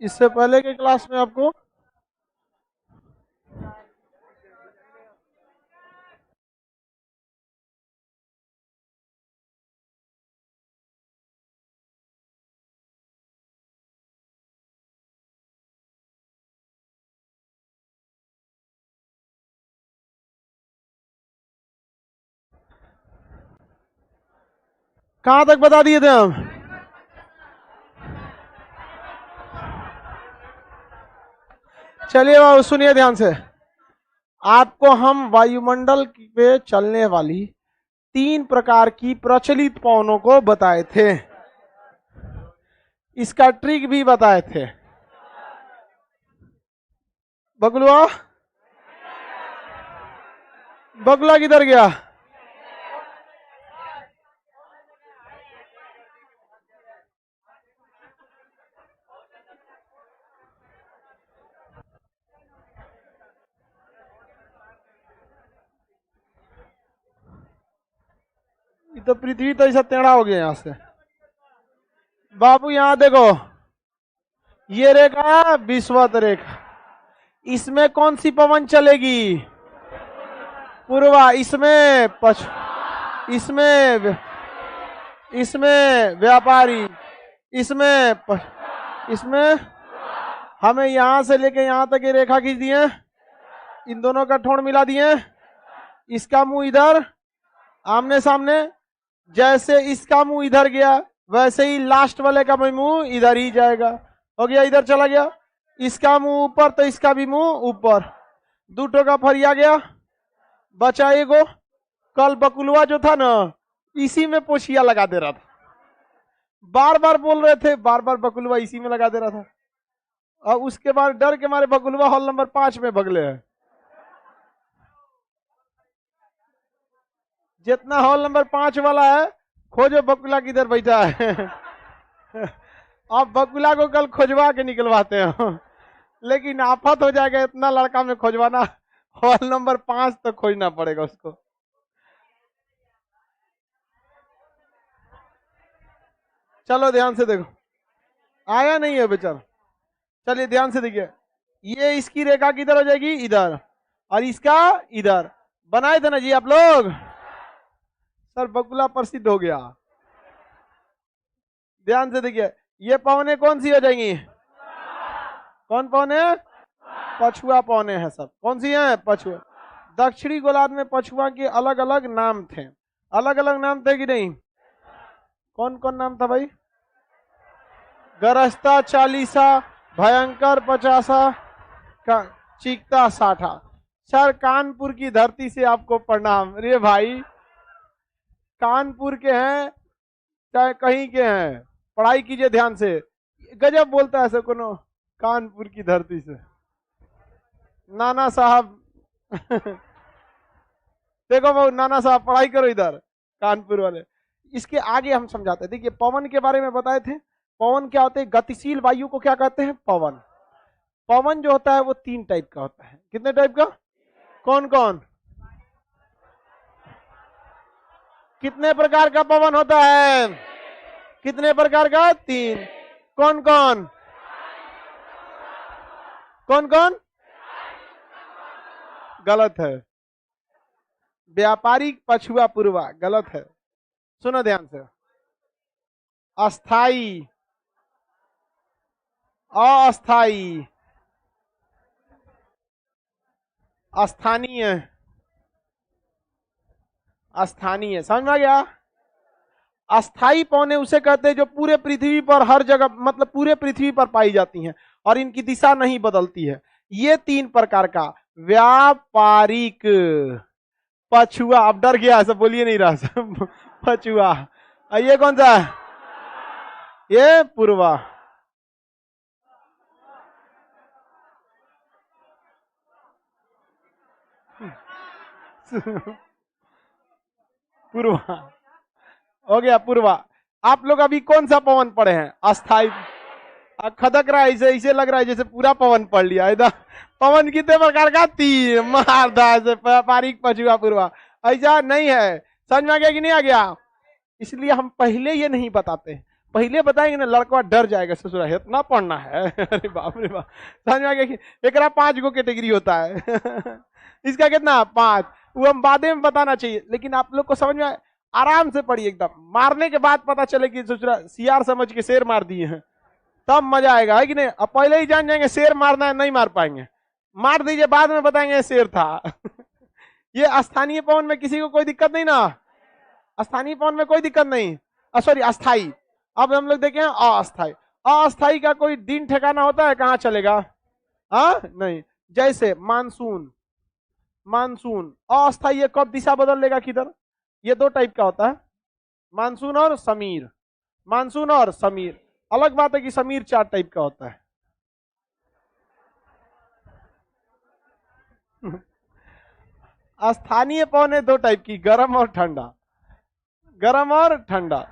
इससे पहले के क्लास में आपको कहां तक बता दिए थे हम? चलिए बाबू सुनिए ध्यान से। आपको हम वायुमंडल पे चलने वाली 3 प्रकार की प्रचलित पवनों को बताए थे, इसका ट्रिक भी बताए थे। बगुलवा, बगुला किधर गया? ये तो पृथ्वी तो ऐसा टेढ़ा हो गया यहां से। बाबू यहां देखो, ये रेखा विषुवत रेखा, इसमें कौन सी पवन चलेगी? पूर्वा। इसमें इसमें इसमें व्यापारी, इसमें हमें यहां से लेके यहां तक ये रेखा खींच दिए, इन दोनों का ठोड़ मिला दिए, इसका मुंह इधर आमने सामने, जैसे इसका मुंह इधर गया वैसे ही लास्ट वाले का भी मुंह इधर ही जाएगा। हो गया, इधर चला गया। इसका मुंह ऊपर तो इसका भी मुंह ऊपर, दूटों का फरिया गया, बचा एगो। कल बकुलवा जो था ना, इसी में पोछिया लगा दे रहा था, बार बार बोल रहे थे, बार बार बकुलवा इसी में लगा दे रहा था। और उसके बाद डर के मारे बकुलवा हॉल नंबर 5 में भगले है। जितना हॉल नंबर 5 वाला है, खोजो बकुला किधर बैठा है। अब बकुला को कल खोजवा के निकलवाते हैं, लेकिन आफत हो जाएगा इतना लड़का में खोजवाना। हॉल नंबर 5 तो खोजना पड़ेगा उसको। चलो ध्यान से देखो, आया नहीं है बेचारा। चलिए ध्यान से देखिए, ये इसकी रेखा किधर हो जाएगी? इधर, और इसका इधर। बनाए थे ना जी आप लोग? सर बकुला प्रसिद्ध हो गया। ध्यान से देखिए, ये पवने कौन सी हो जाएंगी? कौन पवने? पछुआ पवने हैं सब। कौन सी हैं? पछुआ। दक्षिणी गोलार्ध में पछुआ के अलग अलग नाम थे, अलग अलग नाम थे कि नहीं? कौन कौन नाम था भाई? गरजता 40, भयंकर 50, चीखता 60। सर कानपुर की धरती से आपको प्रणाम। अरे भाई, कानपुर के हैं चाहे कहीं के हैं, पढ़ाई कीजिए ध्यान से। गजब बोलता है कोनो कानपुर की धरती से। नाना साहब देखो बहु, नाना साहब पढ़ाई करो इधर, कानपुर वाले। इसके आगे हम समझाते हैं। देखिए पवन के बारे में बताए थे। पवन क्या होते हैं? गतिशील वायु को क्या कहते हैं? पवन। पवन जो होता है वो 3 टाइप का होता है। कितने टाइप का? कौन कौन? कितने प्रकार का पवन होता है? कितने प्रकार का? 3। कौन कौन? कौन कौन? गलत है। व्यापारिक, पछुआ, पूर्वा, गलत है। सुनो ध्यान से। अस्थाई, अस्थाई, स्थानीय, स्थानीय। समझ में आ गया? अस्थाई पवने उसे कहते हैं जो पूरे पृथ्वी पर हर जगह, मतलब पूरे पृथ्वी पर पाई जाती हैं और इनकी दिशा नहीं बदलती है। ये 3 प्रकार का। व्यापारिक, पछुआ, अब डर गया सब, बोलिए नहीं रहा सब। पछुआ। और ये कौन सा? ये पूर्वा। पूर्वा हो गया, पूर्वा। आप लोग अभी कौन सा पवन पढ़े हैं? अस्थाई। खदक रहा है, ऐसे ऐसे लग रहा है जैसे पूरा पवन पढ़ लिया। इधर पवन कितने प्रकार का? 3। मारदा से व्यापारिक, पछुआ, पूर्वा। ऐसा नहीं है। समझ में आ गया कि नहीं आ गया? इसलिए हम पहले ये नहीं बताते। पहले बताएंगे ना लड़का डर जाएगा, ससुरा इतना पढ़ना है अरे बाप रे बाप, समझ में आ गया कि एकरा 5 गो कैटेगरी होता है इसका कितना 5, वो हम बाद में बताना चाहिए, लेकिन आप लोग को समझ में आराम से पढ़िए एकदम, मारने के बाद पता चले कि ससुरा सियार समझ के शेर मार दिए हैं, तब मजा आएगा, है कि नहीं। अब पहले ही जान जाएंगे शेर मारना है, नहीं मार पाएंगे, मार दीजिए बाद में बताएंगे शेर था ये स्थानीय पवन में किसी को कोई दिक्कत नहीं ना, स्थानीय पवन में कोई दिक्कत नहीं, सॉरी अस्थाई। अब हम लोग देखें अस्थाई, अस्थाई का कोई दिन ठिकाना होता है, कहां चलेगा, हाँ नहीं। जैसे मानसून, मानसून अस्थाई है, कब दिशा बदल लेगा किधर, ये 2 टाइप का होता है, मानसून और समीर, मानसून और समीर। अलग बात है कि समीर 4 टाइप का होता है स्थानीय पवन है 2 टाइप की, गर्म और ठंडा, गर्म और ठंडा।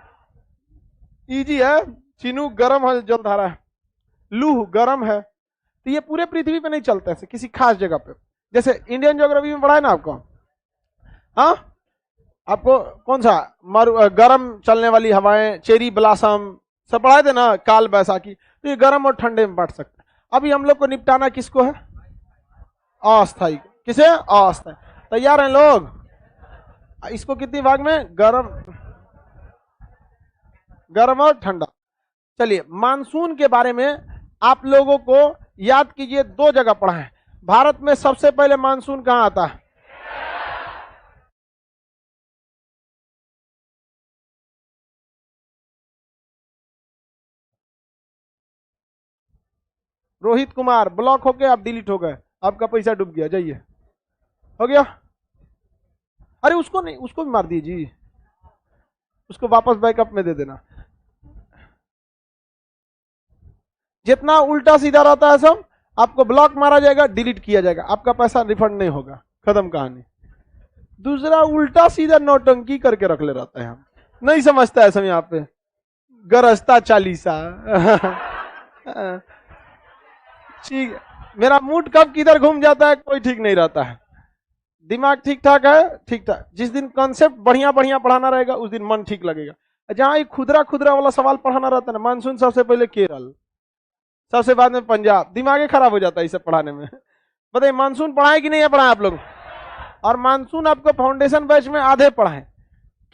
इजी है, चिनू गर्म है जलधारा है, लूह गर्म है, तो ये पूरे पृथ्वी पे नहीं चलते ऐसे, किसी खास जगह पे। जैसे इंडियन ज्योग्राफी में पढ़ा है ना आपको, हाँ आपको कौन सा गर्म चलने वाली हवाएं, चेरी ब्लासम सब पढ़ाए थे ना, काल बैसाखी, तो ये गर्म और ठंडे में बांट सकते हैं। अभी हम लोग को निपटाना किसको है, अस्थाई, किसे, अस्थाई। तैयार हैं लोग, इसको कितनी भाग में, गर्म, गर्म और ठंडा। चलिए मानसून के बारे में आप लोगों को याद कीजिए, 2 जगह पढ़ा है। भारत में सबसे पहले मानसून कहां आता है, रोहित कुमार ब्लॉक हो गए, आप डिलीट हो गए, आपका पैसा डूब गया, जाइए, हो गया। अरे उसको नहीं, उसको भी मार दीजिए, उसको वापस बैकअप में दे देना। जितना उल्टा सीधा रहता है सब आपको ब्लॉक मारा जाएगा, डिलीट किया जाएगा, आपका पैसा रिफंड नहीं होगा, खत्म कहानी। दूसरा उल्टा सीधा नौटंकी करके रख ले रहता है, हम नहीं समझता है सब यहाँ पे, गरजता चालीसा ठीक है, मेरा मूड कब किधर घूम जाता है कोई ठीक नहीं रहता है, दिमाग ठीक ठाक है, ठीक ठाक। जिस दिन कॉन्सेप्ट बढ़िया बढ़िया पढ़ाना रहेगा उस दिन मन ठीक लगेगा। जहां ये खुदरा खुदरा वाला सवाल पढ़ाना रहता है ना, मानसून सबसे पहले केरल, सबसे बाद में पंजाब, दिमाग ही खराब हो जाता है इसे पढ़ाने में। बताइए मानसून पढ़ाए कि नहीं है, पढ़ाए आप लोग। और मानसून आपको फाउंडेशन बैच में आधे पढ़ाए,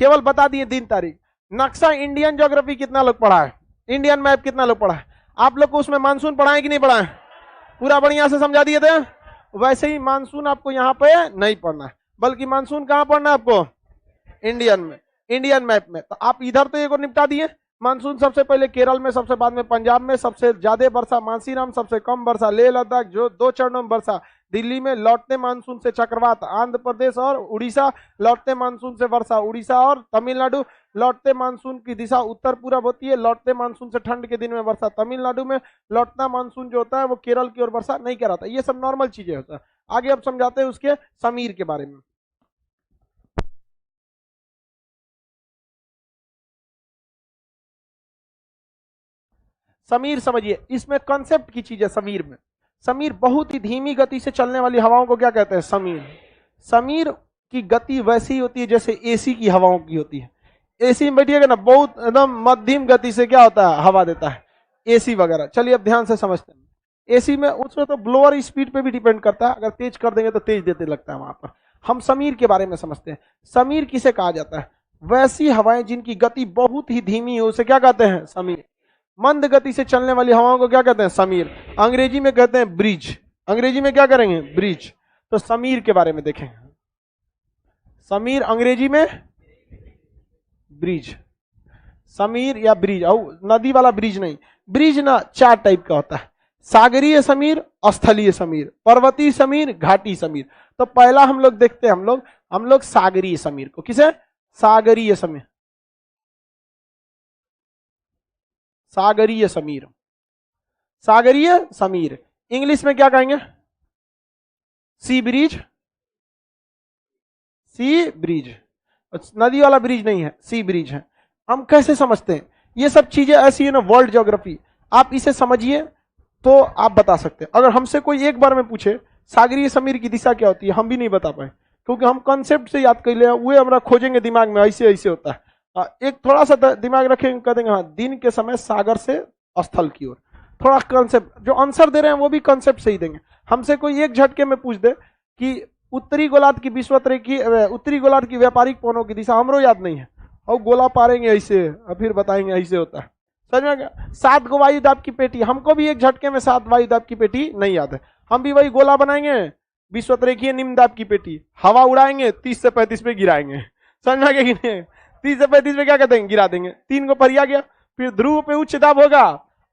केवल बता दिए दिन तारीख। नक्शा इंडियन ज्योग्राफी कितना लोग पढ़ा है, इंडियन मैप कितना लोग पढ़ा है, आप लोग को उसमें मानसून पढ़ाए कि नहीं पढ़ाए, पूरा बढ़िया से समझा दिए थे। वैसे ही मानसून आपको यहाँ पे नहीं पढ़ना है, बल्कि मानसून कहाँ पढ़ना है आपको, इंडियन में, इंडियन मैप में। तो आप इधर तो एक निपटा दिए, मानसून सबसे पहले केरल में, सबसे बाद में पंजाब में, सबसे ज्यादा वर्षा मानसीराम, सबसे कम वर्षा लेह लद्दाख, जो 2 चरणों में वर्षा दिल्ली में, लौटते मानसून से चक्रवात आंध्र प्रदेश और उड़ीसा, लौटते मानसून से वर्षा उड़ीसा और तमिलनाडु, लौटते मानसून की दिशा उत्तर पूरब होती है, लौटते मानसून से ठंड के दिन में वर्षा तमिलनाडु में, लौटता मानसून जो होता है वो केरल की ओर वर्षा नहीं कराता। ये सब नॉर्मल चीजें होता है। आगे अब समझाते हैं उसके समीर के बारे में। समीर समझिए, इसमें कॉन्सेप्ट की चीज है समीर में। समीर बहुत ही धीमी गति से चलने वाली हवाओं को क्या कहते हैं, समीर। समीर की गति वैसी होती है जैसे एसी की हवाओं की होती है। एसी में बैठिएगा ना, बहुत एकदम मध्यम गति से क्या होता है, हवा देता है, एसी वगैरह। चलिए अब ध्यान से समझते हैं। एसी में उसमें तो ब्लोअर स्पीड पे भी डिपेंड करता है, अगर तेज कर देंगे तो तेज देते लगता है वहां पर। हम समीर के बारे में समझते हैं। समीर किसे कहा जाता है, वैसी हवाएं जिनकी गति बहुत ही धीमी हो उसे क्या कहते हैं, समीर। मंद गति से चलने वाली हवाओं को क्या कहते हैं, समीर। अंग्रेजी में कहते हैं ब्रिज, अंग्रेजी में क्या करेंगे, ब्रिज। तो समीर के बारे में देखें, समीर अंग्रेजी में ब्रिज, समीर या ब्रिज। नदी वाला ब्रिज नहीं, ब्रिज ना 4 टाइप का होता है, सागरीय समीर, स्थलीय समीर, पर्वतीय समीर, घाटी समीर। तो पहला हम लोग देखते हैं, हम लोग सागरीय समीर को। किसे, सागरीय समीर, सागरीय समीर, सागरीय समीर। इंग्लिश में क्या कहेंगे, सी ब्रिज, सी ब्रिज। नदी वाला ब्रिज नहीं है, सी ब्रिज है। हम कैसे समझते हैं, ये सब चीजें ऐसी है ना, वर्ल्ड ज्योग्राफी, आप इसे समझिए तो आप बता सकते हैं। अगर हमसे कोई एक बार में पूछे सागरीय समीर की दिशा क्या होती है, हम भी नहीं बता पाए, क्योंकि हम कॉन्सेप्ट से याद कर ले हुए, हमारा खोजेंगे दिमाग में ऐसे ऐसे होता है। एक थोड़ा सा दिमाग रखेंगे, कह देंगे हाँ दिन के समय सागर से स्थल की ओर। थोड़ा कंसेप्ट जो आंसर दे रहे हैं वो भी कंसेप्ट सही देंगे। हमसे कोई एक झटके में पूछ दे कि उत्तरी गोलार्ध की विश्वत्र की उत्तरी गोलार्ध की व्यापारिक पवनों की दिशा हमरो याद नहीं है, और गोला पारेंगे ऐसे और फिर बताएंगे ऐसे होता है। समझ में गया? 7 गो वायुदाब की पेटी, हमको भी एक झटके में 7 वायुदाब की पेटी नहीं याद है, हम भी वही गोला बनाएंगे, विश्वतरेखीय निम्न दाब की पेटी, हवा उड़ाएंगे 30 से 35 पे गिराएंगे। समझ में गया कि नहीं? 30 से 35 पे क्या कहते हैं, गिरा देंगे। 3 को परिया गया, फिर ध्रुव पे उच्च दाब होगा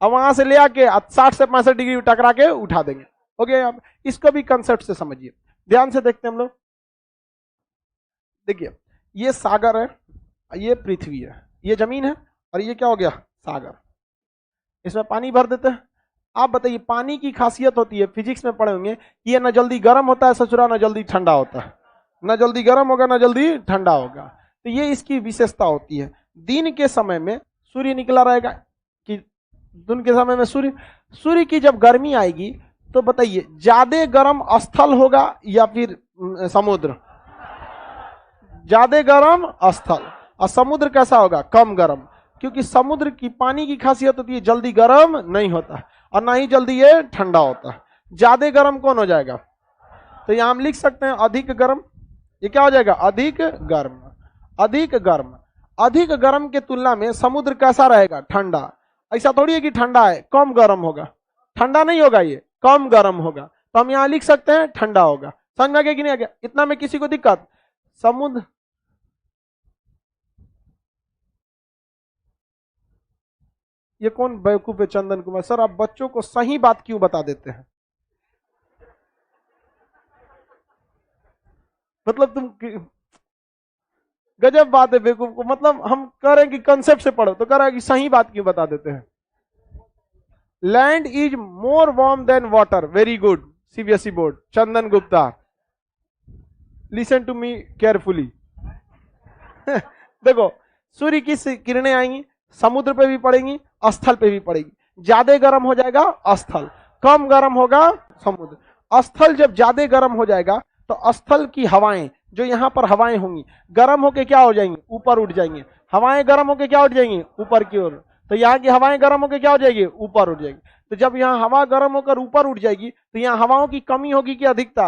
और वहां से ले आके 60 से 65 डिग्री टकरा के उठा देंगे। ओके, अब इसको भी कंसेप्ट से समझिए, ध्यान से देखते हैं हम लोग। देखिए ये सागर है, ये पृथ्वी है, ये जमीन है, और ये क्या हो गया, सागर। इसमें पानी भर देते हैं। आप बताइए पानी की खासियत होती है, फिजिक्स में पढ़े होंगे कि ये ना जल्दी गर्म होता है ससुरा, ना जल्दी ठंडा होता है, ना जल्दी गर्म होगा ना जल्दी ठंडा होगा। तो ये इसकी विशेषता होती है। दिन के समय में सूर्य निकला रहेगा, कि दिन के समय में सूर्य की जब गर्मी आएगी तो बताइए ज्यादा गर्म स्थल होगा या फिर समुद्र? ज्यादा गर्म स्थल, और समुद्र कैसा होगा, कम गर्म, क्योंकि समुद्र की पानी की खासियत होती है जल्दी गर्म नहीं होता और ना ही जल्दी ये ठंडा होता है। ज्यादा गर्म कौन हो जाएगा, तो यहां हम लिख सकते हैं अधिक गर्म। ये क्या हो जाएगा, अधिक गर्म। अधिक गर्म, अधिक गर्म के तुलना में समुद्र कैसा रहेगा, ठंडा। ऐसा थोड़ी है कि ठंडा है कम गर्म होगा, ठंडा नहीं होगा, ये कम गर्म होगा, तो हम यहां लिख सकते हैं ठंडा होगा। समझ में आ गया कि नहीं आ गया? इतना में किसी को दिक्कत? समुद्र, ये कौन बेवकूफ है, चंदन कुमार सर आप बच्चों को सही बात क्यों बता देते हैं? मतलब तुम गजब बात है बेवकूफ को, मतलब हम कह रहे हैं कि कंसेप्ट से पढ़ो तो कह रहा है कि सही बात क्यों बता देते हैं। Land is more warm than water, very good CBSE board, Chandan Gupta, listen to me carefully. देखो सूर्य की किरणें आएंगी, समुद्र पे भी पड़ेंगी, स्थल पे भी पड़ेगी। ज्यादा गर्म हो जाएगा स्थल, कम गर्म होगा समुद्र। स्थल जब ज्यादा गर्म हो जाएगा तो स्थल की हवाएं, जो यहां पर हवाएं होंगी, गर्म होके क्या हो जाएंगी, ऊपर उठ जाएंगी। हवाएं गर्म होके क्या उठ जाएंगी, ऊपर की ओर। तो यहाँ की हवाएं गर्म होकर क्या हो जाएगी, ऊपर उठ जाएगी। तो जब यहाँ हवा गर्म होकर ऊपर उठ जाएगी तो यहाँ हवाओं की कमी होगी कि अधिकता,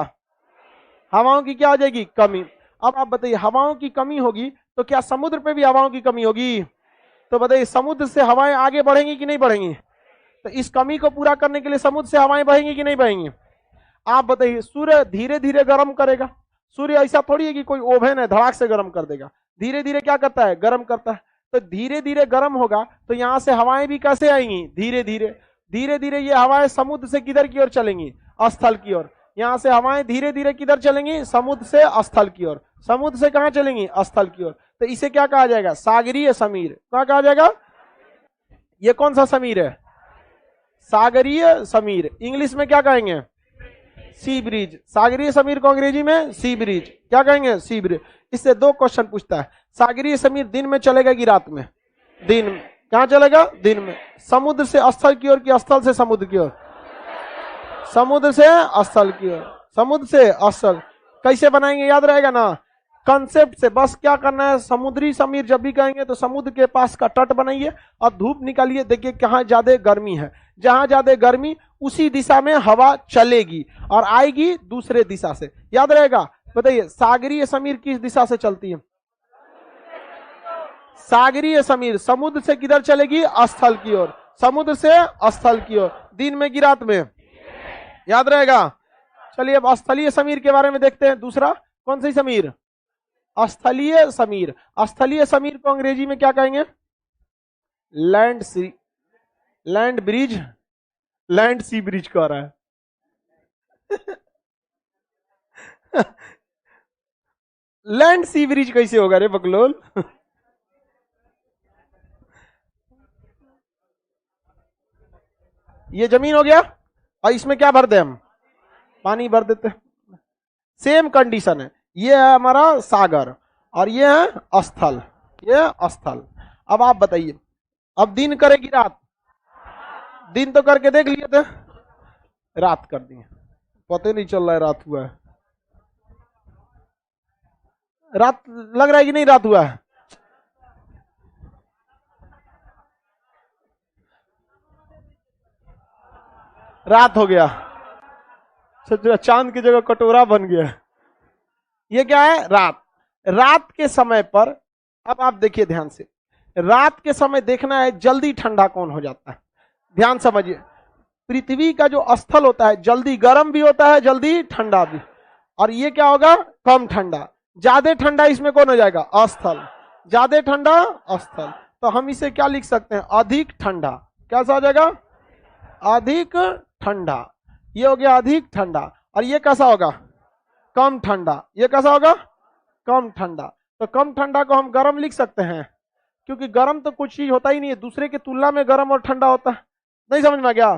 हवाओं की क्या हो जाएगी, कमी। अब आप बताइए हवाओं की कमी होगी तो क्या समुद्र पे भी हवाओं की कमी होगी? तो बताइए समुद्र से हवाएं आगे बढ़ेंगी कि नहीं बढ़ेंगी? तो इस कमी को पूरा करने के लिए समुद्र से हवाएं बहेंगी कि नहीं बहेंगी? आप बताइए सूर्य धीरे धीरे गर्म करेगा, सूर्य ऐसा थोड़ी है कि कोई ओवन है धड़ाक से गर्म कर देगा, धीरे धीरे क्या करता है, गर्म करता है। तो धीरे धीरे गर्म होगा तो यहां से हवाएं भी कैसे आएंगी, धीरे धीरे। धीरे धीरे ये हवाएं समुद्र से किधर की ओर चलेंगी, स्थल की ओर। यहां से हवाएं धीरे धीरे किधर चलेंगी, समुद्र से स्थल की ओर। समुद्र से कहां चलेंगी, स्थल की ओर। तो इसे क्या कहा जाएगा, सागरीय समीर। क्या कहा जाएगा, ये कौन सा समीर है, सागरीय समीर। इंग्लिश में क्या कहेंगे, सी ब्रिज। सागरीय समीर को अंग्रेजी में सी ब्रिज, क्या कहेंगे, सी ब्रिज। इससे 2 क्वेश्चन पूछता है, सागरीय समीर दिन में चलेगा कि रात में? दिन में। कहां चलेगा, दिन में। समुद्र से स्थल की ओर कि स्थल से समुद्र की ओर? समुद्र से स्थल की ओर। समुद्र से स्थल कैसे बनाएंगे, याद रहेगा ना, कंसेप्ट से। बस क्या करना है, समुद्री समीर जब भी कहेंगे तो समुद्र के पास का तट बनाइए और धूप निकालिए, देखिए कहां ज्यादा गर्मी है। जहां ज्यादा गर्मी उसी दिशा में हवा चलेगी और आएगी दूसरे दिशा से, याद रहेगा। बताइए सागरीय समीर किस दिशा से चलती है, सागरीय समीर समुद्र से किधर चलेगी, स्थल की ओर। समुद्र से स्थल की ओर, दिन में कि रात में, याद रहेगा। चलिए अब स्थलीय समीर के बारे में देखते हैं। दूसरा कौन सी समीर, स्थलीय समीर। स्थलीय समीर को अंग्रेजी में क्या कहेंगे, लैंड सी, लैंड ब्रिज, लैंड सी ब्रिज कह रहा है। लैंड सी ब्रिज कैसे होगा रे बकलोल? ये जमीन हो गया और इसमें क्या भर दे हम, पानी भर देते। सेम कंडीशन है, ये है हमारा सागर और ये है स्थल, ये स्थल। अब आप बताइए, अब दिन करेगी रात, दिन तो करके देख लिए थे, रात कर दी, पता नहीं चल रहा है रात हुआ है। रात लग रहा है कि नहीं रात हुआ है? रात हो गया। चांद की जगह कटोरा बन गया। ये क्या है? रात। रात के समय पर अब आप देखिए ध्यान से, रात के समय देखना है जल्दी ठंडा कौन हो जाता है। ध्यान समझिए, पृथ्वी का जो स्थल होता है जल्दी गर्म भी होता है, जल्दी ठंडा भी। और ये क्या होगा? कम ठंडा। ज्यादा ठंडा इसमें कौन हो जाएगा? अस्थल। ज्यादा ठंडा अस्थल। तो हम इसे क्या लिख सकते हैं? अधिक ठंडा। कैसा हो जाएगा? अधिक ठंडा। ये हो गया अधिक ठंडा। और ये कैसा होगा? कम ठंडा। ये कैसा होगा? कम ठंडा। तो कम ठंडा को हम गर्म लिख सकते हैं, क्योंकि गर्म तो कुछ चीज होता ही नहीं है, दूसरे की तुलना में गर्म और ठंडा होता है। नहीं समझ में गया?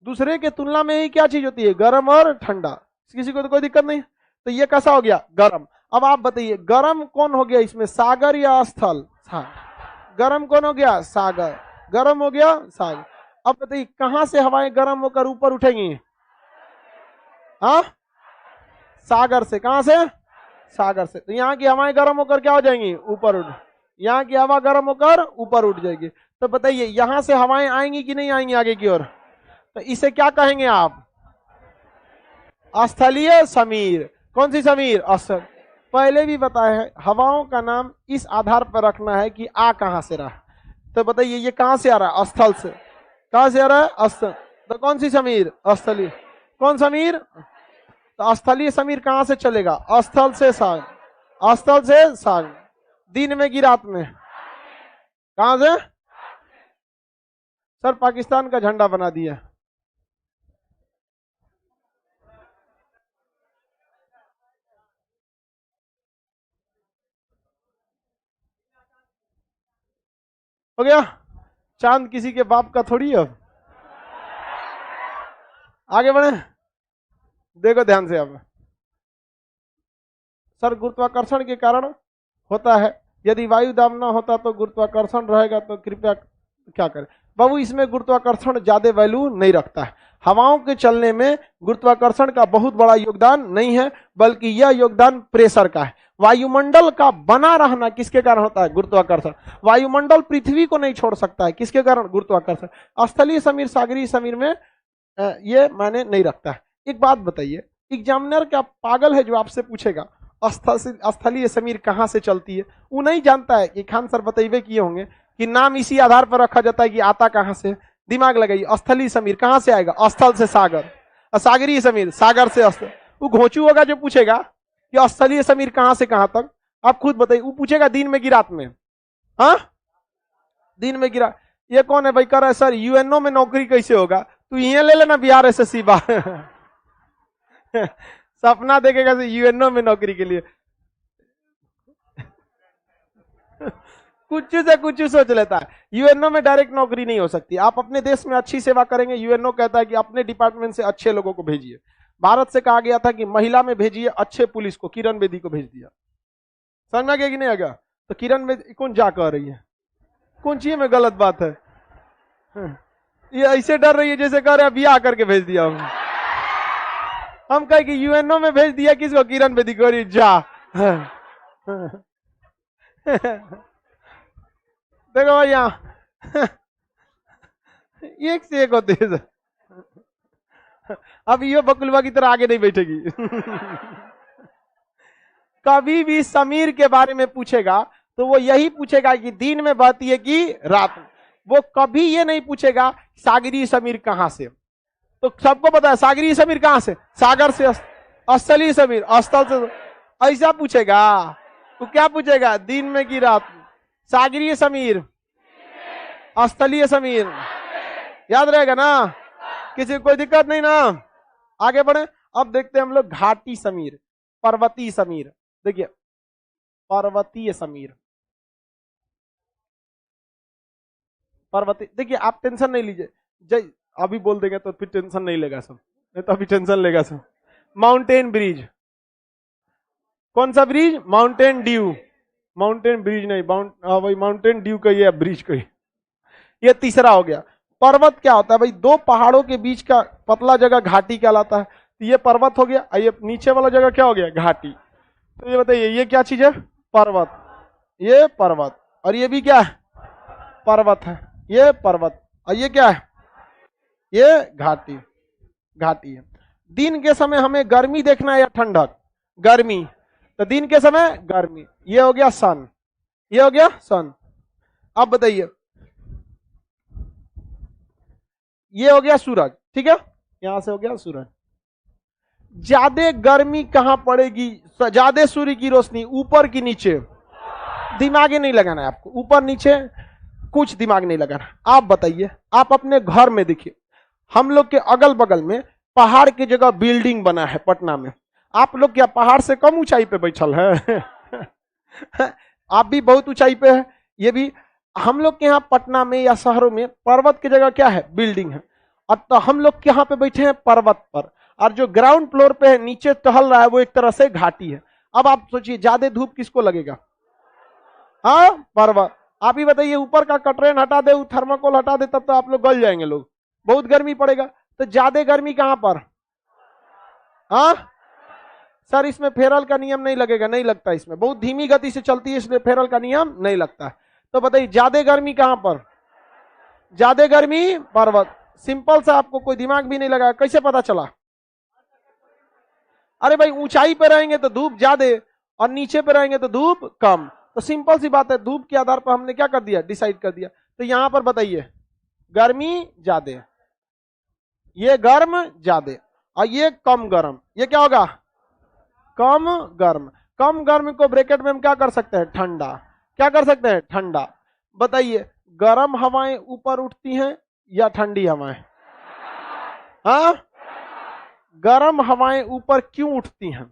दूसरे के तुलना में ही क्या चीज होती है? गर्म और ठंडा। किसी को तो कोई दिक्कत नहीं। तो ये कैसा हो गया? गर्म। अब आप बताइए गर्म कौन हो गया इसमें, सागर या स्थल? सागर। गर्म कौन हो गया? सागर। गर्म हो गया सागर। अब बताइए कहां से हवाएं गर्म होकर ऊपर उठेंगी? हाँ, सागर से। कहां से? सागर से। तो यहाँ की हवाएं गर्म होकर क्या हो जाएंगी? ऊपर उठ। यहाँ की हवा गर्म होकर ऊपर उठ जाएगी। तो बताइए यहां से हवाएं आएंगी कि नहीं आएंगी आगे की ओर? तो इसे क्या कहेंगे आप? स्थलीय समीर। कौन सी समीर? स्थल। पहले भी बताया है हवाओं का नाम इस आधार पर रखना है कि आ कहां से रहा। तो बताइए ये कहां से आ रहा है? स्थल से। कहां से आ रहा है? स्थल। तो कौन सी समीर? स्थलीय। कौन समीर? तो स्थलीय समीर कहां से चलेगा? स्थल से सागर। स्थल से सागर। दिन में की रात में? कहां से? सर पाकिस्तान का झंडा बना दिया। हो गया? चांद किसी के बाप का थोड़ी है। आगे बढ़े, देखो ध्यान से। अब सर गुरुत्वाकर्षण के कारण होता है, यदि वायु दाब ना होता तो गुरुत्वाकर्षण रहेगा, तो कृपया क्या करें? बाबू इसमें गुरुत्वाकर्षण ज्यादा वैल्यू नहीं रखता है। हवाओं के चलने में गुरुत्वाकर्षण का बहुत बड़ा योगदान नहीं है, बल्कि यह योगदान प्रेशर का है। वायुमंडल का बना रहना किसके कारण होता है? गुरुत्वाकर्षण। वायुमंडल पृथ्वी को नहीं छोड़ सकता है, किसके कारण? गुरुत्वाकर्षण। स्थलीय समीर सागरीय समीर में ये माने नहीं रखता है। एक बात बताइए, एग्जामिनर क्या पागल है जो आपसे पूछेगा स्थलीय समीर कहां से चलती है? वो नहीं जानता है कि खान सर बताइए किए होंगे कि नाम इसी आधार पर रखा जाता है कि आता कहां से। दिमाग लगाइए, स्थलीय समीर कहां से आएगा? स्थल से सागर। सागरीय समीर सागर से स्थल। वो घोंचू होगा जो पूछेगा कि स्थलीय समीर कहां से कहां तक। आप खुद बताइए, वो पूछेगा दिन में की रात में? हाँ, दिन में गिरा। ये कौन है भाई? कर रहा है सर यूएनओ में नौकरी कैसे होगा? तू ये ले लेना बिहार एसएससी बा। सपना देखेगा यूएनओ में नौकरी के लिए। कुछ से कुछ सोच लेता है। यूएनओ में डायरेक्ट नौकरी नहीं हो सकती। आप अपने देश में अच्छी सेवा करेंगे, यूएनओ कहता है कि अपने डिपार्टमेंट से अच्छे लोगों को भेजिए। भारत से कहा गया था कि महिला में भेजिए अच्छे पुलिस को, किरण बेदी को भेज दिया। समझ में आ गया कि नहीं आ गया? तो किरण बेदी कौन जा कह रही है? कौन चीज में गलत बात है? ये ऐसे डर रही है जैसे कह रहे हैं बिया करके भेज दिया हम कहे कि यूएनओ में भेज दिया किसको? किरण बेदी को। जा देखो भाई यहाँ एक से एक होते हैं। अब ये बकुलवा की तरह आगे नहीं बैठेगी। कभी भी समीर के बारे में पूछेगा तो वो यही पूछेगा कि दिन में बहती है कि रात में। वो कभी ये नहीं पूछेगा सागरीय समीर कहां से। तो सबको पता है सागरीय समीर कहां से? सागर से। स्थलीय समीर स्थल से। ऐसा पूछेगा तो क्या पूछेगा? दिन में कि रात में? सागरीय समीर, स्थलीय समीर, याद रहेगा ना? किसी को कोई दिक्कत नहीं ना? आगे बढ़े। अब देखते हैं हम लोग घाटी समीर, पर्वतीय समीर। देखिए पर्वतीय समीर, पर्वतीय। देखिए आप टेंशन नहीं लीजिए, जय अभी बोल देंगे तो फिर टेंशन नहीं लेगा सब, नहीं तो अभी टेंशन लेगा सब। Mountain bridge. कौन सा bridge? Mountain Dew. Mountain bridge नहीं, वही माउंटेन ड्यू का ये ब्रिज का। ये तीसरा हो गया। पर्वत क्या होता है भाई? दो पहाड़ों के बीच का पतला जगह घाटी कहलाता है। तो ये पर्वत हो गया, ये नीचे वाला जगह क्या हो गया? घाटी। तो ये बताइए ये क्या चीज है? पर्वत। ये पर्वत। और ये भी क्या है? पर्वत है। ये पर्वत। और ये क्या है? ये घाटी। घाटी है। दिन के समय हमें गर्मी देखना है या ठंडक? गर्मी, तो दिन के समय गर्मी। ये हो गया सन, ये हो गया सन। अब बताइए, ये हो गया सूरज, ठीक है, यहां से हो गया सूरज। ज्यादा गर्मी कहां पड़ेगी, ज्यादा सूर्य की रोशनी ऊपर की नीचे? दिमाग ही नहीं लगाना है आपको, ऊपर नीचे कुछ दिमाग नहीं लगाना। आप बताइए, आप अपने घर में देखिए, हम लोग के अगल बगल में पहाड़ की जगह बिल्डिंग बना है पटना में। आप लोग क्या पहाड़ से कम ऊंचाई पे बैठल है? आप भी बहुत ऊंचाई पे है, ये भी। हम लोग के यहाँ पटना में या शहरों में पर्वत की जगह क्या है? बिल्डिंग है। और तो हम लोग यहाँ पे बैठे हैं पर्वत पर, और जो ग्राउंड फ्लोर पे है नीचे टहल रहा है वो एक तरह से घाटी है। अब आप सोचिए ज्यादा धूप किसको लगेगा? हाँ, पर्वत। आप ही बताइए, ऊपर का कटरेन हटा दे, थर्माकोल हटा दे, तब तो आप लोग गल जाएंगे लोग, बहुत गर्मी पड़ेगा। तो ज्यादा गर्मी कहां पर? हाँ सर, इसमें फेरल का नियम नहीं लगेगा, नहीं लगता, इसमें बहुत धीमी गति से चलती है इसलिए फेरल का नियम नहीं लगता। तो बताइए ज्यादा गर्मी कहां पर? ज्यादा गर्मी पर्वत। सिंपल सा, आपको कोई दिमाग भी नहीं लगा, कैसे पता चला? अरे भाई, ऊंचाई पे रहेंगे तो धूप ज्यादा और नीचे पे रहेंगे तो धूप कम, तो सिंपल सी बात है, धूप के आधार पर हमने क्या कर दिया? डिसाइड कर दिया। तो यहां पर बताइए गर्मी ज्यादा, ये गर्म ज्यादा और ये कम गर्म, ये क्या होगा? कम गर्म। कम गर्म को ब्रैकेट में हम क्या कर सकते हैं? ठंडा। क्या कर सकते हैं? ठंडा। बताइए गर्म हवाएं ऊपर उठती हैं या ठंडी हवाएं? हाँ, गर्म हवाएं ऊपर क्यों उठती हैं?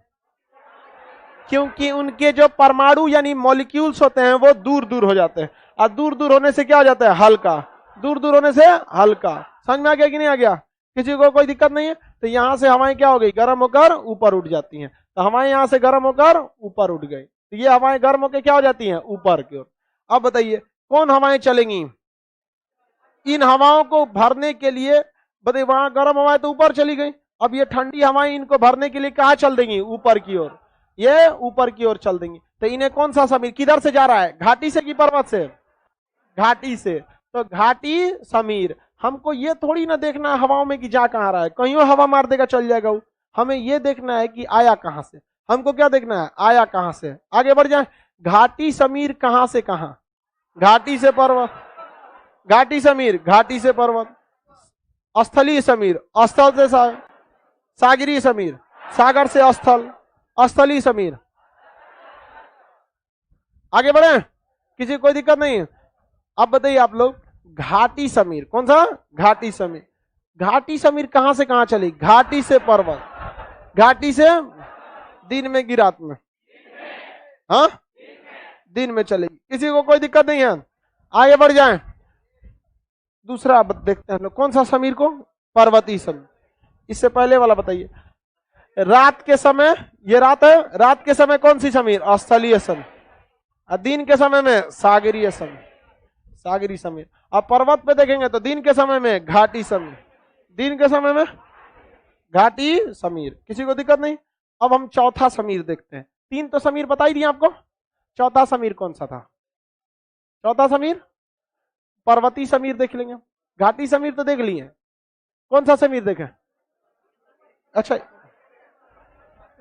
क्योंकि उनके जो परमाणु यानी मॉलिक्यूल्स होते हैं वो दूर दूर हो जाते हैं, और दूर दूर होने से क्या हो जाता है? हल्का। दूर दूर होने से हल्का। समझ में आ गया कि नहीं आ गया? किसी को कोई दिक्कत नहीं है? तो यहां से हवाएं क्या हो गई? गर्म होकर ऊपर उठ जाती हैं। तो हवाएं यहां से गर्म होकर ऊपर उठ गई, तो ये हवाएं गर्म होकर क्या हो जाती हैं? ऊपर की ओर। अब बताइए कौन हवाएं चलेंगी? इन हवाओं को भरने के लिए, बताइए वहां गर्म हवाएं तो ऊपर चली गई, अब ये ठंडी हवाएं इनको भरने के लिए कहां चल देंगी? ऊपर की ओर। ये ऊपर की ओर चल देंगी। तो इन्हें कौन सा समीर किधर से जा रहा है? घाटी से कि पर्वत से? घाटी से। तो घाटी समीर। हमको ये थोड़ी ना देखना है हवाओं में कि जा कहां रहा है, कहीं हवा मार देगा चल जाएगा वो। हमें ये देखना है कि आया कहां से। हमको क्या देखना है? आया कहां से। आगे बढ़ जाए, घाटी समीर कहां से कहां? घाटी से पर्वत। घाटी समीर, घाटी से पर्वत। स्थलीय समीर, स्थल से सागर। सागरीय समीर, सागर से स्थल। स्थलीय समीर। आगे बढ़े, किसी कोई दिक्कत नहीं है? अब बताइए आप लोग, घाटी समीर कौन सा? घाटी समीर। घाटी समीर कहां से कहां चली? घाटी से पर्वत। घाटी से दिन में कि रात में? हाँ, दिन में चलेगी, किसी को कोई दिक्कत नहीं है? आगे बढ़ जाएं, दूसरा देखते हैं लोग, कौन सा समीर को? पर्वतीय समीर। इससे पहले वाला बताइए, रात के समय, ये रात है, रात के समय कौन सी समीर? स्थलीय समीर। और दिन के समय में सागरीय समीर। सागरीय समीर। अब पर्वत पे देखेंगे तो दिन के समय में घाटी समीर, दिन के समय में घाटी समीर। किसी को दिक्कत नहीं? अब हम चौथा समीर देखते हैं। तीन तो समीर बता ही दिया आपको, चौथा समीर कौन सा था? चौथा समीर पर्वतीय समीर देख लेंगे। घाटी समीर तो देख लिए, कौन सा समीर देखें? अच्छा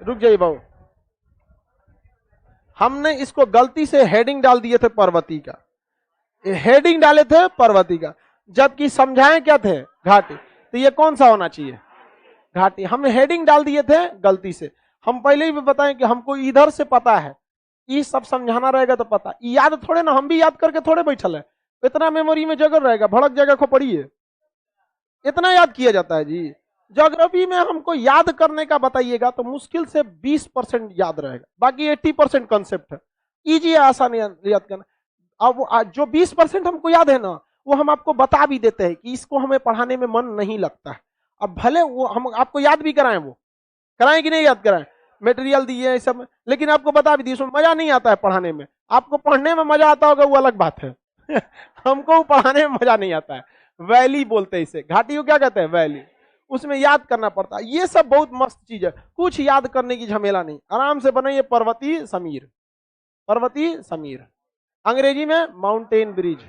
रुक जाइए बाबू, हमने इसको गलती से हेडिंग डाल दिए थे पर्वती का, हेडिंग डाले थे पर्वती का, जबकि समझाएं क्या थे? घाटी। तो ये कौन सा होना चाहिए? घाटी। हमने हेडिंग डाल दिए थे गलती से। हम पहले ही भी बताएं कि हमको इधर से पता है, ये सब समझाना रहेगा तो पता, याद थोड़े ना, हम भी याद करके थोड़े बैठल है, इतना मेमोरी में जगह रहेगा, भड़क जगह को पढ़िए, इतना याद किया जाता है जी। ज्योग्राफी में हमको याद करने का बताइएगा तो मुश्किल से 20% याद रहेगा, बाकी 80% कॉन्सेप्ट है, इजी है, आसान याद करना। अब जो 20% हमको याद है ना, वो हम आपको बता भी देते हैं कि इसको हमें पढ़ाने में मन नहीं लगता है। अब भले वो हम आपको याद भी कराएं, वो कराएं कि नहीं याद कराएं, मटेरियल दिए है सब, लेकिन आपको बता भी दिए, उसमें मजा नहीं आता है पढ़ाने में। आपको पढ़ने में मजा आता होगा वो अलग बात है हमको पढ़ाने में मजा नहीं आता है। वैली बोलते हैं इसे, घाटी को क्या कहते हैं? वैली। उसमें याद करना पड़ता है, ये सब बहुत मस्त चीज है, कुछ याद करने की झमेला नहीं, आराम से बनाइए पर्वतीय समीर। पर्वतीय समीर, अंग्रेजी में माउंटेन ब्रिज।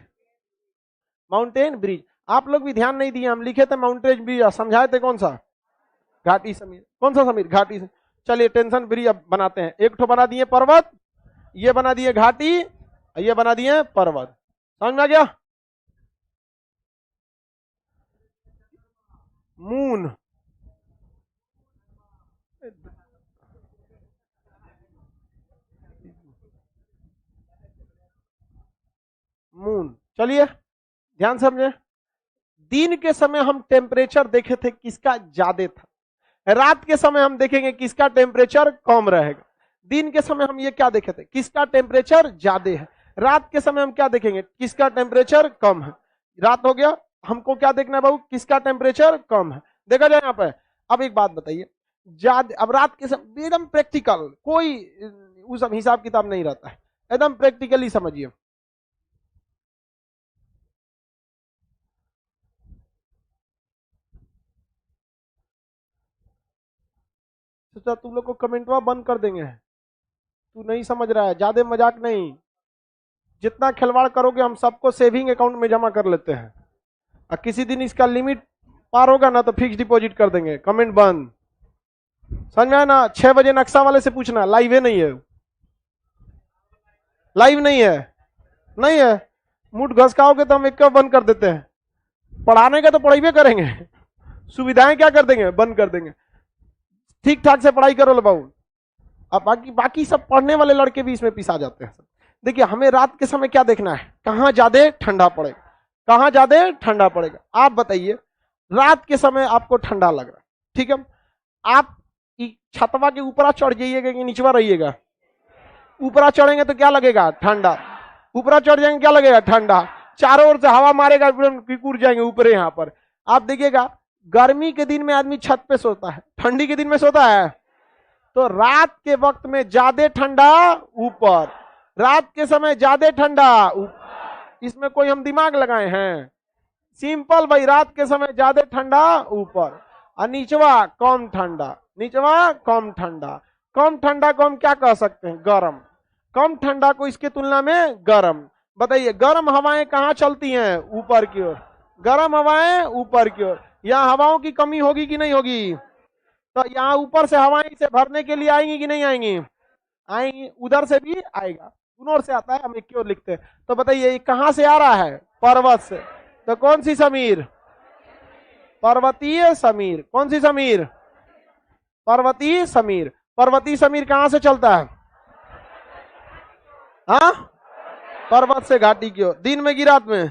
Mountain bridge. आप लोग भी ध्यान नहीं दिए, हम लिखे थे माउंटेन ब्रिज, समझाए थे कौन सा? घाटी समीर। कौन सा समीर? घाटी समीर। चलिए टेंशन फ्री अब बनाते हैं। एक ठो बना दिए पर्वत, ये बना दिए घाटी, ये बना दिए पर्वत। समझ में आ गया? Moon, moon. चलिए ध्यान समझे, दिन के समय हम टेम्परेचर देखे थे किसका ज्यादा था, रात के समय हम देखेंगे किसका टेम्परेचर कम रहेगा। दिन के समय हम ये क्या देखे थे, किसका टेम्परेचर ज्यादा है। रात के समय हम क्या देखेंगे, किसका टेम्परेचर कम है। रात हो गया, हमको क्या देखना है बाबू, किसका टेम्परेचर कम है। देखा जाए यहाँ पे। अब एक बात बताइए, ज्यादा अब रात के समय एकदम प्रैक्टिकल, कोई उस हिसाब किताब नहीं रहता है, एकदम प्रैक्टिकली समझिए। सोचा तुम लोग को कमेंटवा बंद कर देंगे, तू नहीं समझ रहा है, ज्यादा मजाक नहीं। जितना खिलवाड़ करोगे हम सबको सेविंग अकाउंट में जमा कर लेते हैं, और किसी दिन इसका लिमिट पार होगा ना तो फिक्स डिपॉजिट कर देंगे। कमेंट बंद। समझ में आया ना? 6 बजे नक्शा वाले से पूछना, लाइव है नहीं है, लाइव नहीं है, नहीं है। मुठ घसकाओगे तो हम एक बंद कर देते हैं। पढ़ाने का तो पढ़ाई करेंगे, सुविधाएं क्या कर देंगे, बंद कर देंगे। ठीक ठाक से पढ़ाई करो बाबू। अब बाकी बाकी सब पढ़ने वाले लड़के भी इसमें पिसा जाते हैं। देखिए हमें रात के समय क्या देखना है, कहां ज्यादा ठंडा पड़ेगा, कहां ज्यादा ठंडा पड़ेगा। आप बताइए, रात के समय आपको ठंडा लग रहा है, ठीक है, आप छतवा के ऊपरा चढ़ जाइएगा कि नीचवा रहिएगा? ऊपरा चढ़ेंगे तो क्या लगेगा, ठंडा। ऊपरा चढ़ जाएंगे क्या लगेगा, ठंडा। चारों ओर से हवा मारेगा, उड़ जाएंगे ऊपर। यहाँ पर आप देखिएगा, गर्मी के दिन में आदमी छत पे सोता है, ठंडी के दिन में सोता है। तो रात के वक्त में ज्यादा ठंडा ऊपर, रात के समय ज्यादा ठंडा ऊपर। इसमें कोई हम दिमाग लगाए हैं? सिंपल भाई, रात के समय ज्यादा ठंडा ऊपर और नीचवा कम ठंडा, नीचवा कम ठंडा। कम ठंडा को हम क्या कह सकते हैं, गर्म। कम ठंडा को इसके तुलना में गर्म। बताइए गर्म हवाएं कहाँ चलती हैं, ऊपर की ओर। गर्म हवाएं ऊपर की ओर। यहाँ हवाओं की कमी होगी कि नहीं होगी? तो यहाँ ऊपर से हवाएं इसे भरने के लिए आएंगी कि नहीं आएंगी? आएंगी। उधर से भी आएगा, दोनों ओर से आता है, हम एक की ओर लिखते हैं। तो बताइए कहां से आ रहा है, पर्वत से। तो कौन सी समीर, पर्वतीय समीर। कौन सी समीर, पर्वतीय समीर। पर्वतीय समीर कहां से चलता है, हाँ, पर्वत से घाटी की ओर। दिन में की रात में?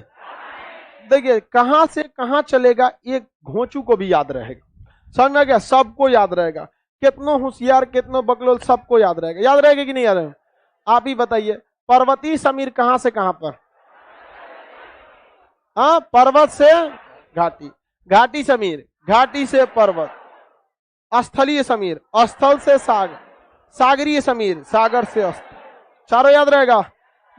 देखिए कहां से कहां चलेगा, एक घोंचू को भी याद रहेगा। समझ में आ गया? सबको याद रहेगा, कितनों होशियार कितनों बकलोल, सबको याद रहेगा। याद रहेगा कि नहीं याद रहेगा? आप ही बताइए, पर्वतीय समीर कहां से कहां पर? हाँ, पर्वत से घाटी, घाटी समीर, घाटी से पर्वत। स्थलीय समीर, स्थल से सागर, सागरीय समीर, सागर से स्थल। चारों याद रहेगा।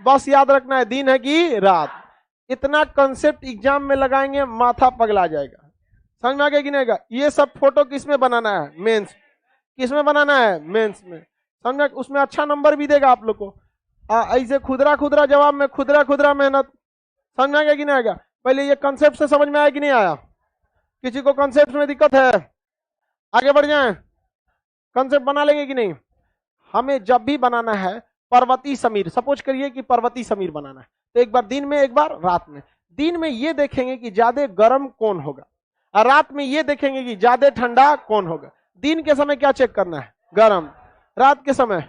बस याद रखना है दिन है कि रात। इतना कंसेप्ट एग्जाम में लगाएंगे माथा पगला जाएगा। समझ में आ गया कि नहीं आएगा? ये सब फोटो किस में बनाना है, मेंस। किस में बनाना है, मेंस में। समझ में? उसमें अच्छा नंबर भी देगा आप लोग को। ऐसे खुदरा खुदरा जवाब में खुदरा खुदरा मेहनत। समझ में आ गया कि नहीं आएगा? पहले ये कंसेप्ट से समझ में आया कि नहीं आया? किसी को कंसेप्ट में दिक्कत है? आगे बढ़ जाए, कंसेप्ट बना लेंगे कि नहीं? हमें जब भी बनाना है पर्वतीय समीर, सपोज करिए कि पर्वतीय समीर बनाना है, तो एक बार दिन में एक बार रात में। दिन में ये देखेंगे कि ज्यादा गर्म कौन होगा, और रात में ये देखेंगे कि ज्यादा ठंडा कौन होगा। दिन के समय क्या चेक करना है, गर्म। रात के समय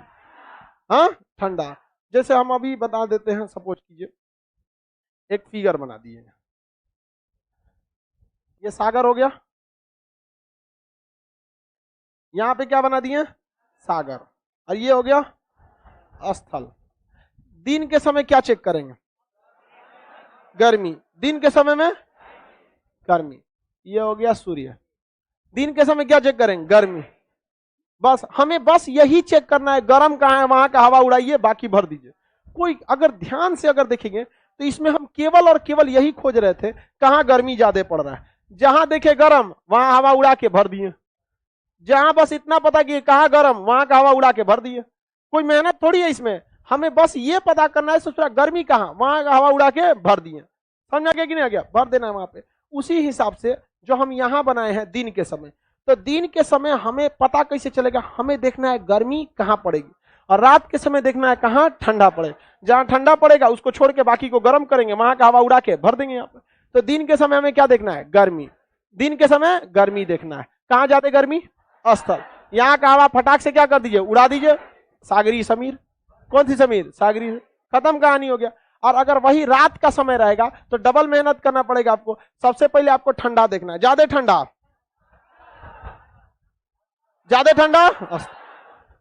हाँ, ठंडा। जैसे हम अभी बता देते हैं, सपोज कीजिए एक फिगर बना दिए, ये सागर हो गया, यहां पे क्या बना दिए, सागर, और ये हो गया स्थल। दिन के समय क्या चेक करेंगे, गर्मी। दिन के समय में गर्मी, ये हो गया सूर्य। दिन के समय क्या चेक करेंगे, गर्मी। बस हमें बस यही चेक करना है, गर्म कहाँ है वहां का हवा उड़ाइए, बाकी भर दीजिए। कोई अगर ध्यान से अगर देखेंगे तो इसमें हम केवल और केवल यही खोज रहे थे, कहां गर्मी ज्यादा पड़ रहा है। जहां देखे गर्म वहां हवा उड़ा के भर दिए। जहां बस इतना पता कि कहां गर्म वहां का हवा उड़ा के भर दिए। कोई मेहनत थोड़ी है इसमें, हमें बस ये पता करना है सोच रहा गर्मी कहां, वहां का हवा उड़ा के भर दिए। समझ आ गया कि नहीं आ गया? भर देना है वहां पे। उसी हिसाब से जो हम यहां बनाए हैं दिन के समय, तो दिन के समय हमें पता कैसे चलेगा? हमें देखना है गर्मी कहाँ पड़ेगी, और रात के समय देखना है कहाँ ठंडा पड़े। जहां ठंडा पड़ेगा उसको छोड़ के बाकी को गर्म करेंगे, वहां का हवा उड़ा के भर देंगे यहाँ पे। तो दिन के समय हमें क्या देखना है? गर्मी। दिन के समय गर्मी देखना है। कहाँ जाते गर्मी? स्थल। यहाँ का हवा फटाक से क्या कर दीजिए? उड़ा दीजिए। सागरी समीर। कौन सी समीर? सागरी। खत्म कहानी हो गया। और अगर वही रात का समय रहेगा तो डबल मेहनत करना पड़ेगा आपको। सबसे पहले आपको ठंडा देखना है। ज्यादा ठंडा, ज्यादा ठंडा,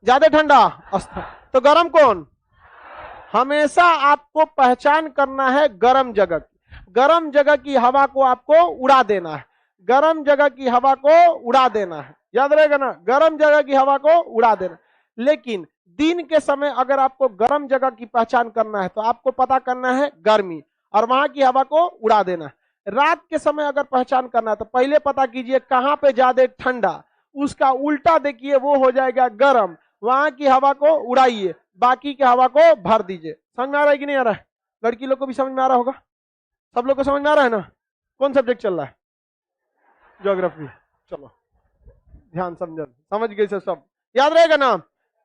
ज्यादा ठंडा, तो गर्म कौन? हमेशा आपको पहचान करना है गर्म जगह की। गर्म जगह की हवा को आपको उड़ा देना है। गर्म जगह की हवा को उड़ा देना है, याद रहेगा ना? गर्म जगह की हवा को उड़ा देना। लेकिन दिन के समय अगर आपको गर्म जगह की पहचान करना है तो आपको पता करना है गर्मी, और वहां की हवा को उड़ा देना है। रात के समय अगर पहचान करना है तो पहले पता कीजिए कहां पे ज्यादा ठंडा, उसका उल्टा देखिए, वो हो जाएगा गर्म। वहां की हवा को उड़ाइए, बाकी की हवा को भर दीजिए। समझ में आ रहा है कि नहीं आ रहा है? लड़की लोग को भी समझ में आ रहा होगा? सब लोग को समझ में आ रहा है ना? कौन सब्जेक्ट चल रहा है? ज्योग्राफी। चलो ध्यान समझ गए से सब याद रहेगा ना?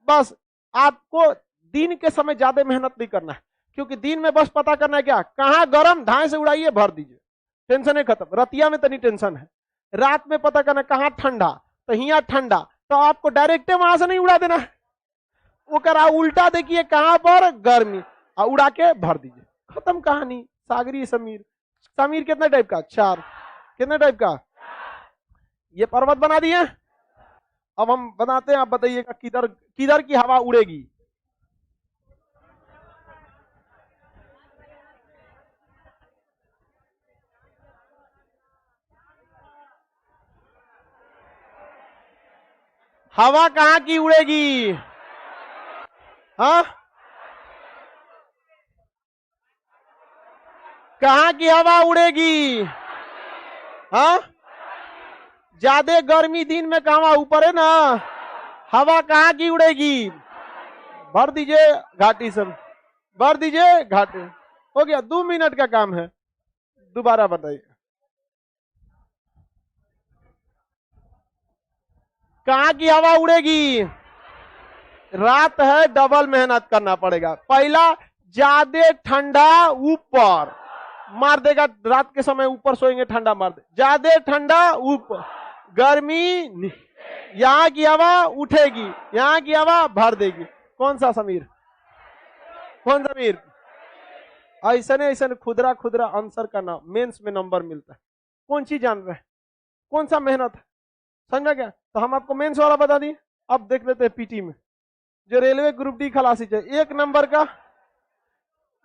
बस आपको दिन के समय ज्यादा मेहनत नहीं करना है, क्योंकि दिन में बस पता करना है क्या, कहां गर्म, धाए से उड़ाइए, भर दीजिए, टेंशन है खत्म। रतिया में तनी टेंशन है। रात में पता करना कहां ठंडा, तो यहाँ ठंडा, तो आपको डायरेक्ट वहां से नहीं उड़ा देना है, वो करा उल्टा देखिए कहां पर गर्मी, और उड़ा के भर दीजिए, खत्म कहानी। सागरी समीर। समीर कितने टाइप का? 4। कितने टाइप का? ये पर्वत बना दिए। अब हम बनाते हैं, आप बताइएगा किधर किधर की हवा उड़ेगी? हवा कहां की उड़ेगी? हाँ, कहां की हवा उड़ेगी? हाँ, ज्यादा गर्मी दिन में कहां? ऊपर है ना। हवा कहां की उड़ेगी? भर दीजिए घाटी से, भर दीजिए घाटी। हो गया, 2 मिनट का काम है। दोबारा बताइए, कहां की हवा उड़ेगी? रात है, डबल मेहनत करना पड़ेगा। पहला, ज्यादा ठंडा ऊपर मार देगा। रात के समय ऊपर सोएंगे, ठंडा मार दे। ज्यादा ठंडा ऊपर, गर्मी, यहाँ की हवा उठेगी, यहाँ की हवा भर देगी। कौन सा समीर? कौन समीर? ऐसा खुदरा खुदरा आंसर का नाम मेंस में नंबर मिलता है। कौन सी जान रहे हैं? कौन सा मेहनत है? समझा क्या? तो हम आपको मेंस वाला बता दिए। अब देख लेते हैं पीटी में, जो रेलवे ग्रुप डी खलासी चाहिए 1 नंबर का।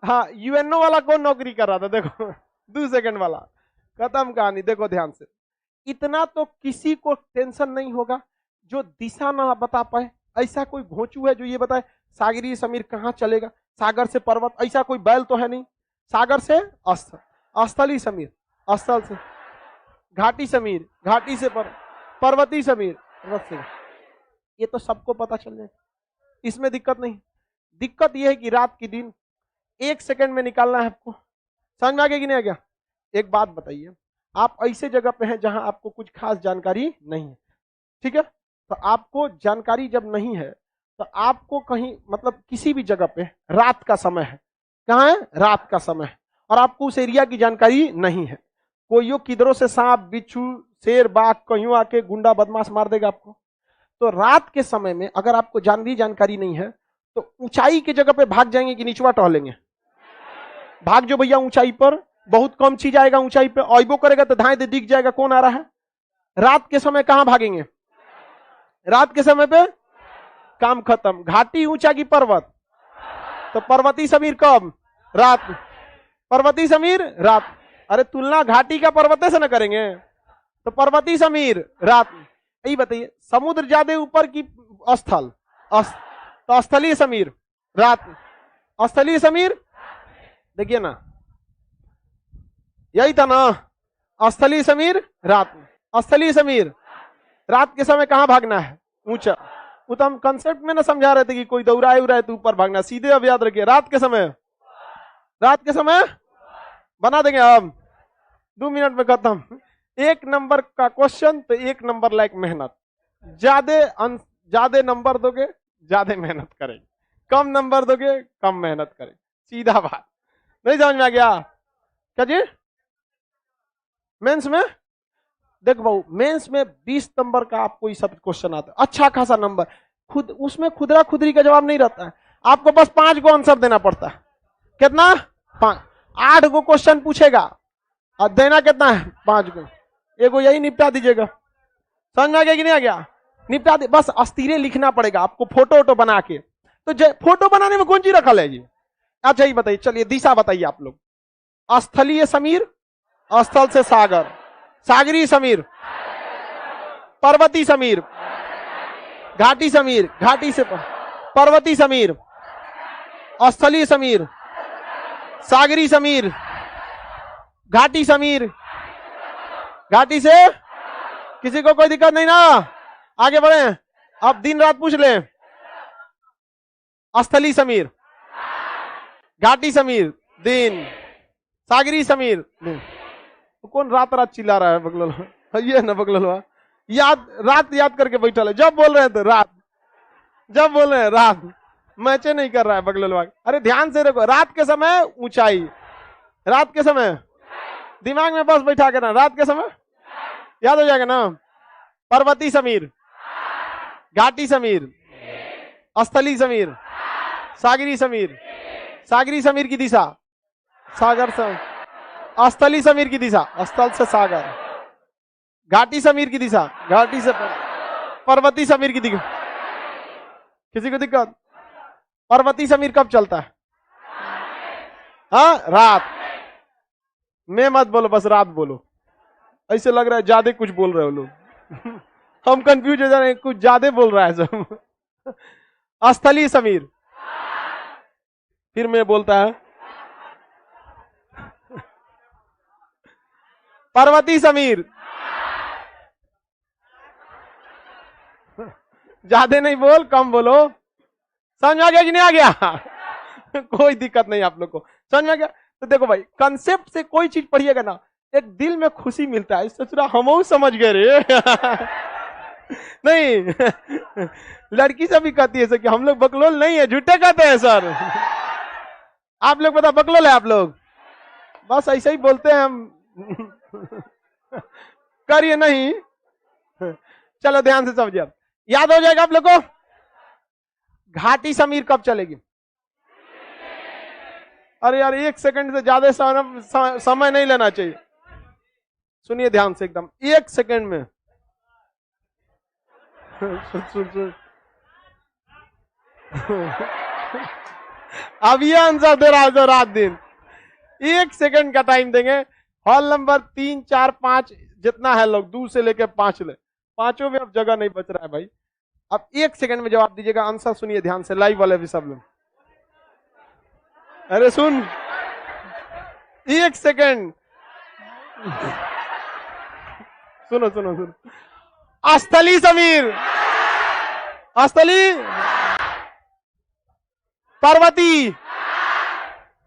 हाँ, यूएनओ वाला कौन नौकरी कर रहा था? देखो 2 सेकंड वाला, खत्म कहानी। देखो ध्यान से, इतना तो किसी को टेंशन नहीं होगा जो दिशा ना बता पाए। ऐसा कोई घोंचू है जो ये बताए सागरी समीर कहाँ चलेगा? सागर से पर्वत, ऐसा कोई बैल तो है नहीं। सागर से स्थल, स्थली समीर, स्थल से घाटी समीर, घाटी से पर्वती समीर, पर्वत से। ये तो सबको पता चल जाए, इसमें दिक्कत नहीं। दिक्कत यह है कि रात की दिन 1 सेकंड में निकालना है आपको। समझ में आ गया कि नहीं आ गया? एक बात बताइए, आप ऐसे जगह पे हैं जहां आपको कुछ खास जानकारी नहीं है, ठीक है? तो आपको जानकारी जब नहीं है तो आपको कहीं, मतलब किसी भी जगह पे रात का समय है, कहाँ है? रात का समय है, और आपको उस एरिया की जानकारी नहीं है। कोई किधरों से सांप, बिच्छू, शेर, बाघ कहीं आके गुंडा बदमाश मार देगा आपको। तो रात के समय में अगर आपको जानकारी नहीं है तो ऊंचाई की जगह पे भाग जाएंगे कि नीचवा टहलेंगे? भाग जो भैया ऊंचाई पर, बहुत कम चीज आएगा ऊंचाई पे, ऑइबो करेगा तो धाए दे दिख जाएगा कौन आ रहा है। रात के समय कहां भागेंगे? रात के समय पे काम खत्म। घाटी ऊंचा की पर्वत, तो पर्वती समीर कब? रात। पर्वती समीर रात। अरे तुलना घाटी का पर्वते से ना करेंगे, तो पर्वती समीर रात। यही बताइए, समुद्र ज्यादा ऊपर की स्थल, तो स्थलीय समीर रात, स्थलीय समीर। देखिए ना, यही था ना, स्थलीय समीर रात। स्थलीय समीर रात के समय कहां भागना है? ऊंचा। वो तो हम कंसेप्ट में ना समझा रहे थे कि कोई दौड़ाए उड़ाए तो ऊपर भागना। सीधे अब याद रखिए, रात के समय, रात के समय बना देंगे। अब 2 मिनट में खत्म। एक नंबर का क्वेश्चन तो एक नंबर लाइक मेहनत। ज्यादा नंबर दोगे ज्यादा मेहनत करेंगे, कम नंबर दोगे कम मेहनत करेंगे, सीधा बात। नहीं समझ में आ गया क्या जी? मेंस में देख बहु, मेंस में 20 नंबर का आपको ये सब क्वेश्चन आता है, अच्छा खासा नंबर, खुद उसमें खुदरा खुदरी का जवाब नहीं रहता है, आपको बस 5 को आंसर देना पड़ता है। कितना? 5। 8 को क्वेश्चन पूछेगा और देना कितना है? 5 को। एगो यही निपटा दीजिएगा। समझ में आ गया कि नहीं आ गया? निपटा दे, बस अस्थिरे लिखना पड़ेगा आपको, फोटो वोटो बना के। तो फोटो बनाने में कौन चीज रखा है जी? अच्छा ये बताइए, चलिए दिशा बताइए आप लोग। स्थलीय समीर, स्थल से सागर, सागरी समीर, पर्वती समीर, घाटी समीर, घाटी से पर्वती समीर, स्थलीय समीर, सागरी समीर, घाटी समीर, घाटी से किसी को कोई दिक्कत नहीं ना? आगे बढ़े, अब दिन रात पूछ ले। स्थलीय समीर, घाटी समीर दिन, सागरी समीर दिन। तो कौन रात रात चिल्ला रहा है बगलोलवा? ये ना बगलोलवा याद, रात याद करके बैठा है, जब बोल रहे हैं तो रात, जब बोल रहे हैं रात, मैचे नहीं कर रहा है बगलोलवा। अरे ध्यान से देखो, रात के समय ऊंचाई, रात के समय दिमाग में बस बैठा के ना, रात के समय याद हो जाएगा ना। पर्वती समीर, घाटी समीर, स्थलीय समीर, सागरी समीर, सागरी समीर की दिशा सागर से, स्थलीय समीर की दिशा स्थल से सागर, घाटी समीर की दिशा घाटी से, पर्वती समीर की दिशा। किसी को दिक्कत? पर्वती समीर कब चलता है? हाँ रात में, मत बोलो, बस रात बोलो। ऐसे लग रहा है ज्यादा कुछ बोल रहे हो लोग। हम कंफ्यूज हो जा रहे हैं, कुछ ज्यादा बोल रहा है सब। स्थलीय समीर, फिर मैं बोलता है पर्वती समीर, ज्यादा नहीं बोल, कम बोलो। समझ आ गया कि नहीं आ गया? कोई दिक्कत नहीं आप लोग को, समझ में आ गया? तो देखो भाई, कंसेप्ट से कोई चीज पढ़िएगा ना, एक दिल में खुशी मिलता है, सोच रहा हम समझ गए रे। नहीं, लड़की से भी कहती है सर कि हम लोग बकलोल नहीं है, झूठे कहते हैं सर। आप लोग पता बकलोल है आप लोग, बस ऐसे ही बोलते हैं हम। करिए नहीं। चलो ध्यान से समझिए, याद हो जाएगा आप लोग को। घाटी समीर कब चलेगी? अरे यार 1 सेकंड से ज्यादा समय नहीं लेना चाहिए, सुनिए ध्यान से एकदम, 1 सेकंड में। अब ये आंसर दे रहा है रात दिन, 1 सेकंड का टाइम देंगे। हॉल नंबर 3, 4, 5 जितना है लोग, 2 से लेकर 5 ले, पांचों में अब जगह नहीं बच रहा है भाई। अब 1 सेकंड में जवाब दीजिएगा, आंसर सुनिए ध्यान से, लाइव वाले भी सब लोग। अरे सुन, 1 सेकंड, सुनो सुनो सुनो। स्थलीय समीर, स्थलीय, पर्वती,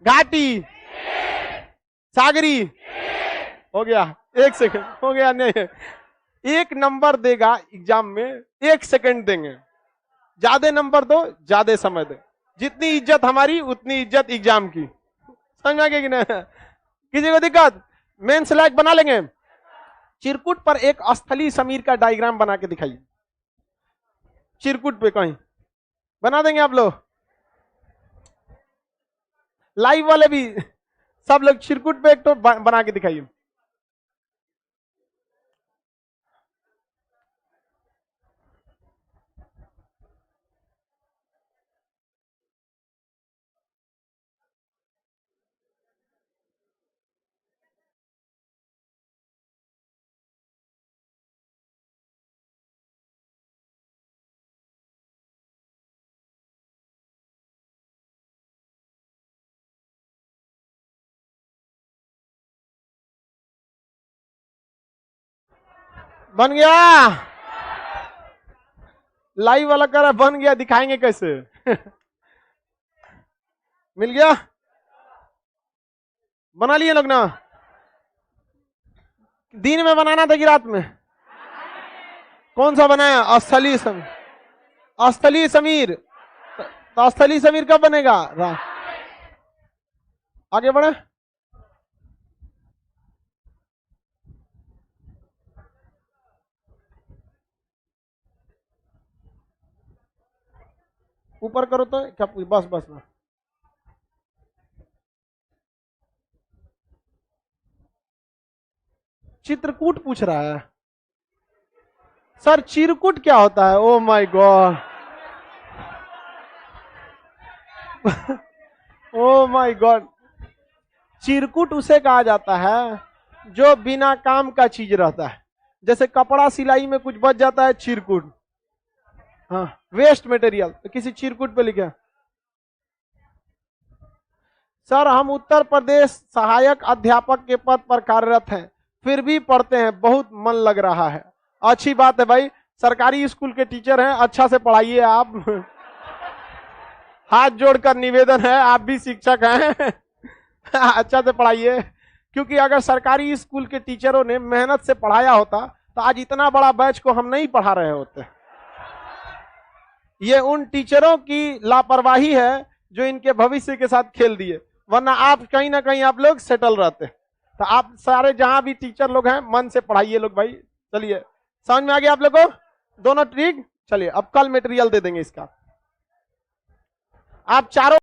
घाटी, सागरी, हो गया 1 सेकंड, हो गया नहीं। 1 नंबर देगा एग्जाम में, 1 सेकंड देंगे, ज्यादा नंबर दो ज्यादा समय दे, जितनी इज्जत हमारी उतनी इज्जत एग्जाम की। समझ में आ गया कि नहीं? किसी को दिक्कत? मेंस लायक बना लेंगे। चिरकुट पर एक स्थलीय समीर का डायग्राम बना के दिखाइए, चिरकुट पे कहीं बना देंगे आप लोग, लाइव वाले भी सब लोग चिरकुट पे एक तो बना के दिखाइए। बन गया, लाइव वाला कह रहा बन गया, दिखाएंगे कैसे? मिल गया, बना लिए लोग ना? दिन में बनाना था कि रात में? कौन सा बनाया? स्थलीय समीर। स्थलीय समीर। तो स्थलीय समीर कब बनेगा? आगे बढ़े। ऊपर करो तो क्या? बस बस बस। चित्रकूट पूछ रहा है सर। चिरकुट क्या होता है? Oh my God. Oh my God. चिरकुट उसे कहा जाता है जो बिना काम का चीज रहता है। जैसे कपड़ा सिलाई में कुछ बच जाता है, चिरकुट। हाँ, वेस्ट मटेरियल। तो किसी चिरकुट पे लिखे। सर हम उत्तर प्रदेश सहायक अध्यापक के पद पर कार्यरत हैं, फिर भी पढ़ते हैं, बहुत मन लग रहा है। अच्छी बात है भाई, सरकारी स्कूल के टीचर हैं, अच्छा से पढ़ाइए आप। हाथ जोड़कर निवेदन है, आप भी शिक्षक हैं। अच्छा से पढ़ाइए, क्योंकि अगर सरकारी स्कूल के टीचरों ने मेहनत से पढ़ाया होता तो आज इतना बड़ा बैच को हम नहीं पढ़ा रहे होते। ये उन टीचरों की लापरवाही है जो इनके भविष्य के साथ खेल दिए, वरना आप कहीं ना कहीं आप लोग सेटल रहते। तो आप सारे जहां भी टीचर लोग हैं, मन से पढ़ाइए लोग भाई। चलिए, समझ में आ गया आप लोगों को दोनों ट्रिक? चलिए अब कल मटेरियल दे देंगे इसका। आप चारों